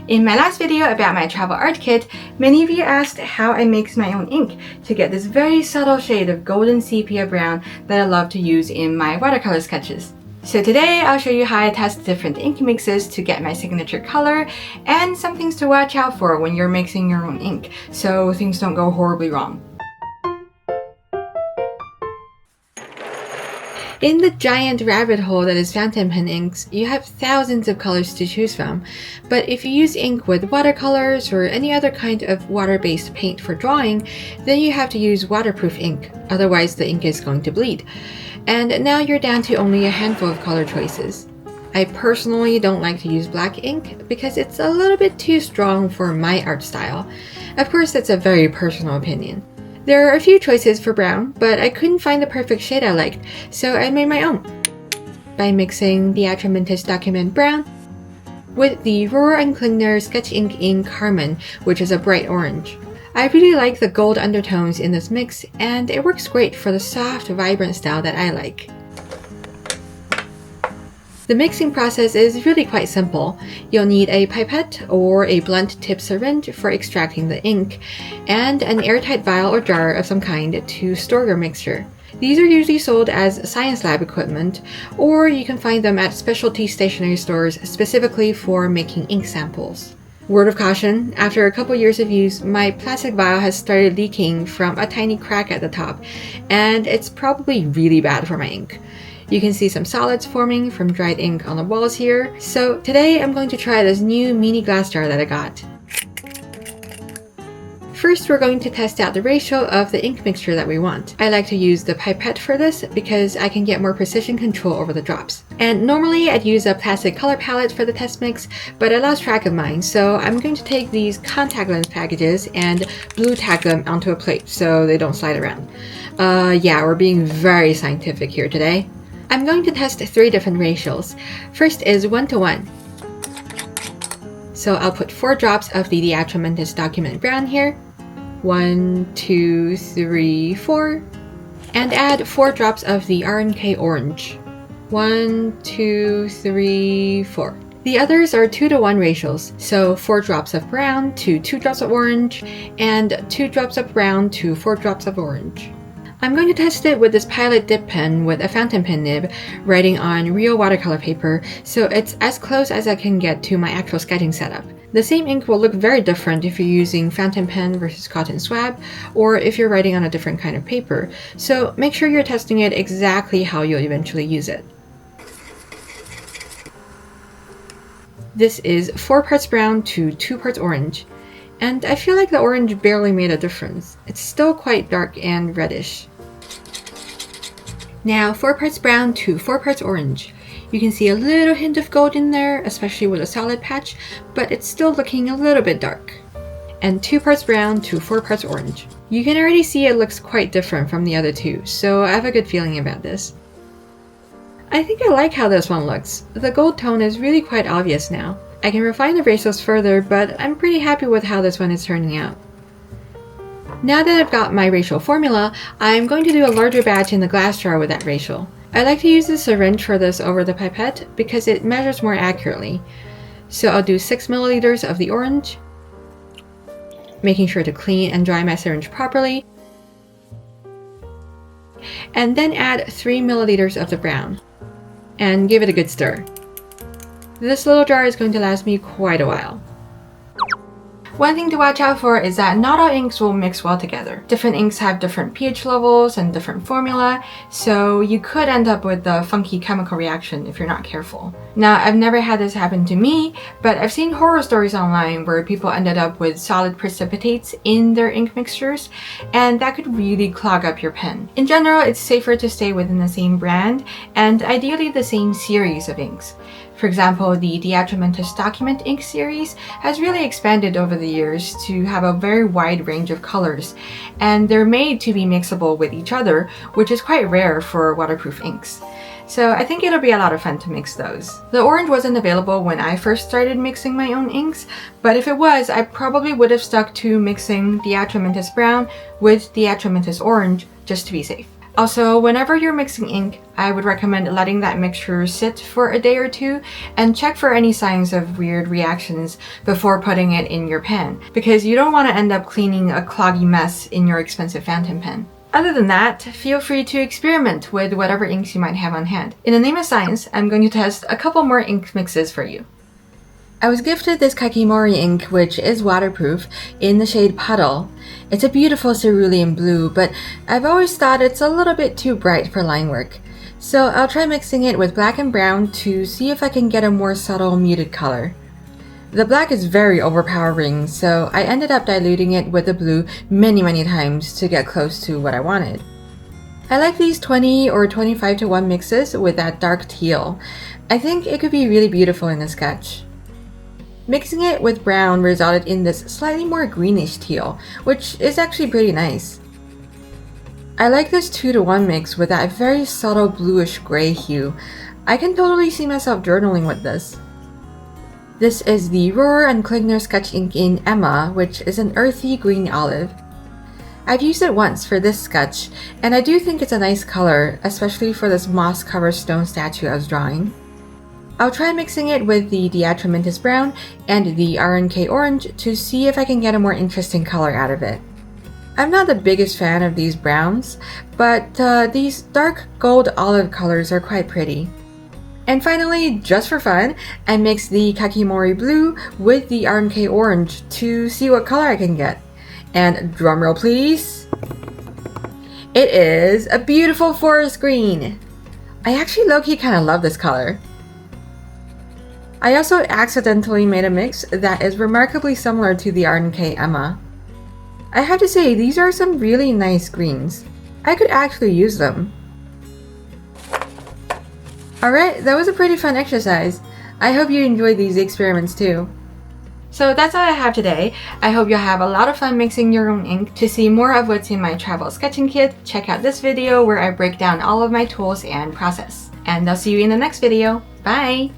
In my last video about my travel art kit, many of you asked how I mix my own ink to get this very subtle shade of golden sepia brown that I love to use in my watercolor sketches. So today I'll show you how I test different ink mixes to get my signature color and some things to watch out for when you're mixing your own ink so things don't go horribly wrong. In the giant rabbit hole that is fountain pen inks, you have thousands of colors to choose from, but if you use ink with watercolors or any other kind of water-based paint for drawing, then you have to use waterproof ink, otherwise the ink is going to bleed. And now you're down to only a handful of color choices. I personally don't like to use black ink because it's a little bit too strong for my art style. Of course, that's a very personal opinion. There are a few choices for brown, but I couldn't find the perfect shade I liked, so I made my own by mixing the Atramentis Document Brown with the Rohrer Klingner SketchInk Ink Carmen, which is a bright orange. I really like the gold undertones in this mix, and it works great for the soft, vibrant style that I like. The mixing process is really quite simple. You'll need a pipette or a blunt tip syringe for extracting the ink, and an airtight vial or jar of some kind to store your mixture. These are usually sold as science lab equipment, or you can find them at specialty stationery stores specifically for making ink samples. Word of caution, after a couple years of use, my plastic vial has started leaking from a tiny crack at the top, and it's probably really bad for my ink. You can see some solids forming from dried ink on the walls here. So today I'm going to try this new mini glass jar that I got. First, we're going to test out the ratio of the ink mixture that we want. I like to use the pipette for this because I can get more precision control over the drops. And normally I'd use a plastic color palette for the test mix, but I lost track of mine, so I'm going to take these contact lens packages and blue tack them onto a plate so they don't slide around. Yeah, we're being very scientific here today. I'm going to test 3 different ratios. First is 1:1. So I'll put 4 drops of the Atramentis Document Brown here. 1, 2, 3, 4. And add 4 drops of the RNK Orange. 1, 2, 3, 4. The others are 2:1 ratios, so 4 drops of brown to 2 drops of orange, and 2 drops of brown to 4 drops of orange. I'm going to test it with this Pilot dip pen with a fountain pen nib, writing on real watercolor paper, so it's as close as I can get to my actual sketching setup. The same ink will look very different if you're using fountain pen versus cotton swab, or if you're writing on a different kind of paper, so make sure you're testing it exactly how you'll eventually use it. This is 4 parts brown to 2 parts orange, and I feel like the orange barely made a difference. It's still quite dark and reddish. Now 4 parts brown to 4 parts orange. You can see a little hint of gold in there, especially with a solid patch, but it's still looking a little bit dark. And 2 parts brown to 4 parts orange. You can already see it looks quite different from the other two, so I have a good feeling about this. I think I like how this one looks. The gold tone is really quite obvious now. I can refine the ratios further, but I'm pretty happy with how this one is turning out. Now that I've got my ratio formula, I'm going to do a larger batch in the glass jar with that ratio. I like to use the syringe for this over the pipette because it measures more accurately. So I'll do 6 milliliters of the orange, making sure to clean and dry my syringe properly, and then add 3 milliliters of the brown, and give it a good stir. This little jar is going to last me quite a while. One thing to watch out for is that not all inks will mix well together. Different inks have different pH levels and different formula, so you could end up with a funky chemical reaction if you're not careful. Now, I've never had this happen to me, but I've seen horror stories online where people ended up with solid precipitates in their ink mixtures, and that could really clog up your pen. In general, it's safer to stay within the same brand, and ideally the same series of inks. For example, the Atramentis Document Ink series has really expanded over the years to have a very wide range of colors, and they're made to be mixable with each other, which is quite rare for waterproof inks. So I think it'll be a lot of fun to mix those. The orange wasn't available when I first started mixing my own inks, but if it was, I probably would have stuck to mixing the Atramentis brown with the Atramentis orange just to be safe. Also, whenever you're mixing ink, I would recommend letting that mixture sit for a day or two and check for any signs of weird reactions before putting it in your pen, because you don't want to end up cleaning a cloggy mess in your expensive fountain pen. Other than that, feel free to experiment with whatever inks you might have on hand. In the name of science, I'm going to test a couple more ink mixes for you. I was gifted this Kakimori ink, which is waterproof, in the shade Puddle. It's a beautiful cerulean blue, but I've always thought it's a little bit too bright for line work. So I'll try mixing it with black and brown to see if I can get a more subtle muted color. The black is very overpowering, so I ended up diluting it with the blue many times to get close to what I wanted. I like these 20 or 25:1 mixes with that dark teal. I think it could be really beautiful in a sketch. Mixing it with brown resulted in this slightly more greenish teal, which is actually pretty nice. I like this 2:1 mix with that very subtle bluish gray hue. I can totally see myself journaling with this. This is the Rohrer Klingner SketchInk Emma, which is an earthy green olive. I've used it once for this sketch, and I do think it's a nice color, especially for this moss-covered stone statue I was drawing. I'll try mixing it with the Atramentis brown and the RNK orange to see if I can get a more interesting color out of it. I'm not the biggest fan of these browns, but these dark gold olive colors are quite pretty. And finally, just for fun, I mixed the Kakimori blue with the RNK orange to see what color I can get. And drumroll please! It is a beautiful forest green! I actually low-key kind of love this color. I also accidentally made a mix that is remarkably similar to the RNK Emma. I have to say, these are some really nice greens. I could actually use them. Alright, that was a pretty fun exercise. I hope you enjoyed these experiments too. So that's all I have today. I hope you'll have a lot of fun mixing your own ink. To see more of what's in my travel sketching kit, check out this video where I break down all of my tools and process. And I'll see you in the next video. Bye!